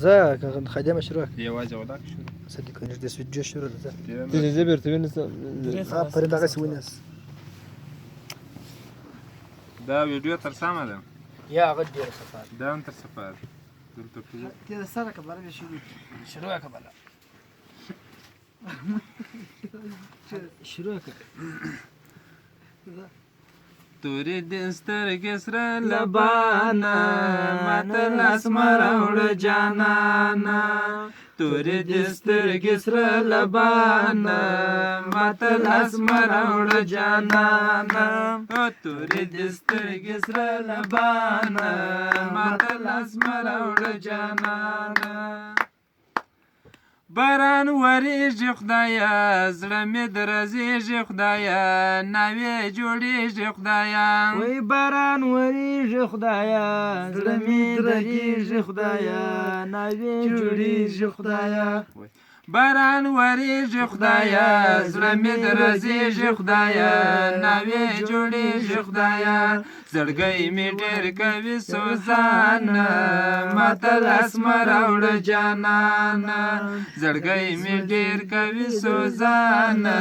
زه خادمه شروع یوازې ولاک شو صدق نږدې سویجو شروع ده زه بیرته ونیسم پرې دغسې ونیس دا ویډیو تر سمه ده یا هغه ډېره صفا ده دا هم تر صفه ده دلته ټول تېره سره که بله شروع که بله شروع که تورې دې سترګې سره لبانه ماته لاس مه راوړه جانانه تورې دې سترګې سره لبانه ماته لاس مه راوړه جانانه تورې دې سترګې سره لبانه ماته لاس مه راوړه جانانه باران وریږي خدایا زړه مې درزیږي خدایا ناوې جوړیږي خدایا وای باران وریږي خدایا زړه مې درزیږي خدایا ناوې جوړیږي خدایا باران وریږي خدایا زړه مې درزیږي خدایا ناوې جوړیږي خدایا زړګی مې ډېر کوي سوزانه ماته لاس مه راوړه جانانه زړګی مې ډېر کوي سوزانه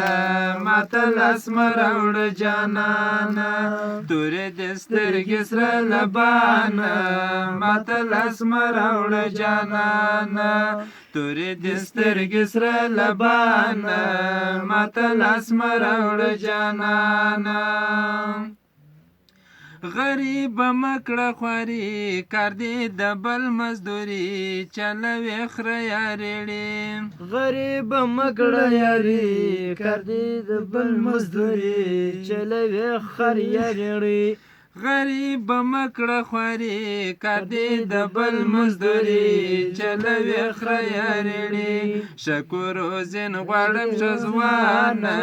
ماته لاس مه راوړه جانانه تورې دې سترګې سره لبانه ماته لاس مه راوړه جانانه تورې دې سترګې سره لبانه ماته لاس مه راوړه جانانه غریب مه کړه خواري کار دې د بل مزدوري چلوې خره یا ریړې غریب مه کړه یاري کار دې د بل مزدوري چلوې خر یا ریړې غریب مه کړه خواري کار دې د بل مزدوري چلوې خره یا ریړې شکر وزین غواړم ښه ځوانه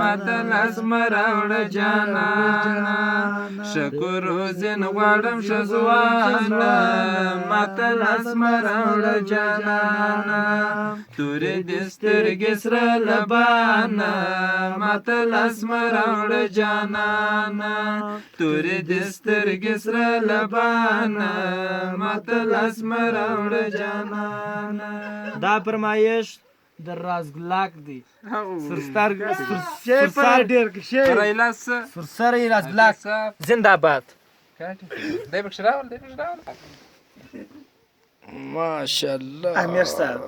ماته لاس مه راوړه جانانه شکر وزین غواړم ښه ځوانه ماته لاس مه راوړه جانانه تورې دې سترګې سره لبانه ماته لاس مه راوړه جانانه تورې دې سترګې سره لبانه ماته لاس مه راوړه جانانه دا فرمایش د رازګلاک دی سرسر رازګلاک زنده باد ماشاءالله امیر صاحب